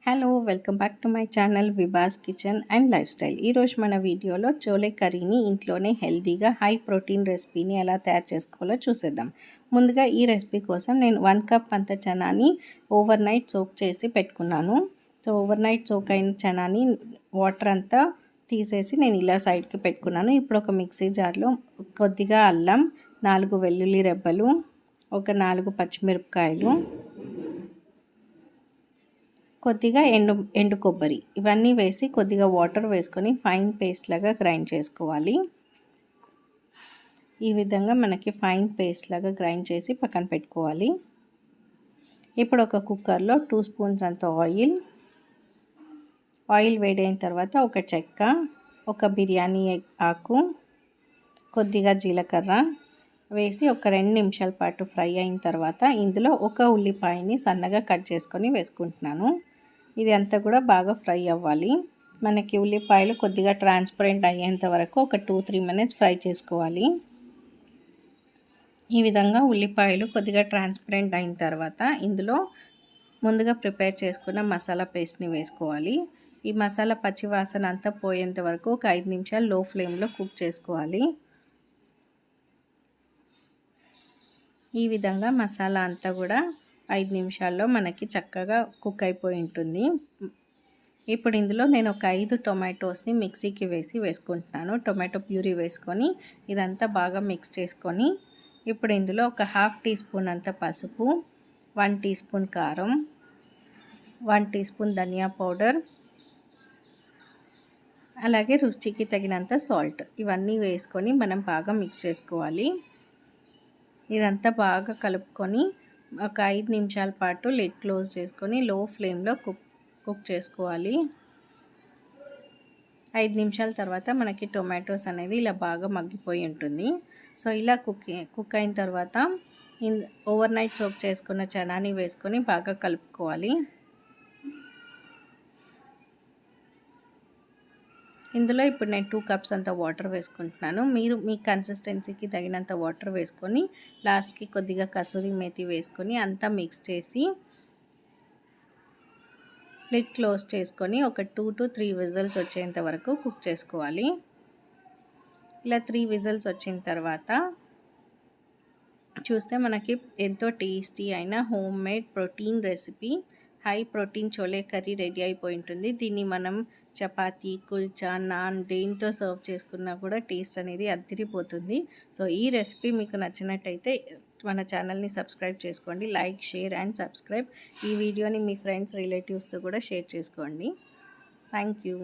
Hello welcome back to my channel Vibhas kitchen and life style. ఈరోజు మన వీడియోలో చోలే కర్రీని ఇంట్లోనే హెల్తీగా హై ప్రోటీన్ రెసిపీని ఎలా తయారు చేసుకోవాలో చూసేద్దాం. ముందుగా ఈ రెసిపీ కోసం నేను 1 కప్ అంత చనాని ఓవర్ నైట్ సోక్ చేసి పెట్టుకున్నాను. సో ఓవర్ నైట్ సోక్ అయిన చనాని వాటర్ అంతా తీసేసి నేను ఇలా సైడ్కి పెట్టుకున్నాను. ఇప్పుడు ఒక మిక్సీ జార్లో కొద్దిగా అల్లం, 4 వెల్లుల్లి రెబ్బలు, ఒక 4 పచ్చిమిరపకాయలు, కొద్దిగా ఎండు కొబ్బరి ఇవన్నీ వేసి కొద్దిగా వాటర్ వేసుకొని ఫైన్ పేస్ట్ లాగా గ్రైండ్ చేసుకోవాలి. ఈ విధంగా మనకి ఫైన్ పేస్ట్ లాగా గ్రైండ్ చేసి పక్కన పెట్టుకోవాలి. ఇప్పుడు ఒక కుక్కర్లో 2 స్పూన్స్ అంత ఆయిల్ వేడైన తర్వాత ఒక చెక్క, ఒక బిర్యానీ ఆకు, కొద్దిగా జీలకర్ర వేసి ఒక 2 నిమిషాల పాటు ఫ్రై అయిన తర్వాత ఇందులో ఒక ఉల్లిపాయని సన్నగా కట్ చేసుకొని వేసుకుంటున్నాను. ఇది అంతా కూడా బాగా ఫ్రై అవ్వాలి. మనకి ఉల్లిపాయలు కొద్దిగా ట్రాన్స్పరెంట్ అయ్యేంత వరకు ఒక 2-3 మినిట్స్ ఫ్రై చేసుకోవాలి. ఈ విధంగా ఉల్లిపాయలు కొద్దిగా ట్రాన్స్పరెంట్ అయిన తర్వాత ఇందులో ముందుగా ప్రిపేర్ చేసుకున్న మసాలా పేస్ట్ని వేసుకోవాలి. ఈ మసాలా పచ్చి వాసన అంతా పోయేంత వరకు ఒక 5 నిమిషాలు లో ఫ్లేమ్లో కుక్ చేసుకోవాలి. ఈ విధంగా మసాలా అంతా కూడా 5 నిమిషాల్లో మనకి చక్కగా కుక్ అయిపోయి ఉంటుంది. ఇప్పుడు ఇందులో నేను ఒక 5 టొమాటోస్ని మిక్సీకి వేసుకుంటున్నాను. టొమాటో ప్యూరీ వేసుకొని ఇదంతా బాగా మిక్స్ చేసుకొని ఇప్పుడు ఇందులో ఒక 1/2 టీ స్పూన్ అంత పసుపు, 1 టీ స్పూన్ కారం, 1 టీ స్పూన్ ధనియా పౌడర్, అలాగే రుచికి తగినంత సాల్ట్ ఇవన్నీ వేసుకొని మనం బాగా మిక్స్ చేసుకోవాలి. ఇదంతా బాగా కలుపుకొని ఒక 5 నిమిషాల పాటు లిడ్ క్లోజ్ చేసుకొని లో ఫ్లేమ్లో కుక్ చేసుకోవాలి. 5 నిమిషాల తర్వాత మనకి టొమాటోస్ అనేది ఇలా బాగా మగ్గిపోయి ఉంటుంది. సో ఇలా కుక్ అయిన తర్వాత ఓవర్ నైట్ సోక్ చేసుకున్న చనాని వేసుకొని బాగా కలుపుకోవాలి. ఇందులో ఇప్పుడు నేను 2 కప్స్ అంత వాటర్ వేసుకుంటున్నాను. మీరు మీ కన్సిస్టెన్సీకి తగినంత వాటర్ వేసుకొని లాస్ట్కి కొద్దిగా కసూరి మేతి వేసుకొని అంతా మిక్స్ చేసి లిడ్ క్లోజ్ చేసుకొని ఒక 2 to 3 విజిల్స్ వచ్చేంత వరకు కుక్ చేసుకోవాలి. ఇలా 3 విజిల్స్ వచ్చిన తర్వాత చూస్తే మనకి ఎంతో టేస్టీ అయిన home made protein recipe high protein chole curry ready అయిపోయి ఉంటుంది. దీన్ని మనం చపాతీ, కుల్చా, నాన్ దేంతో సర్వ్ చేసుకున్నా కూడా టేస్ట్ అనేది అదిరిపోతుంది. సో ఈ రెసిపీ మీకు నచ్చినట్టయితే మన ఛానల్ని సబ్స్క్రైబ్ చేసుకోండి. Like, share and subscribe. ఈ వీడియోని మీ ఫ్రెండ్స్, రిలేటివ్స్తో కూడా షేర్ చేసుకోండి. Thank you.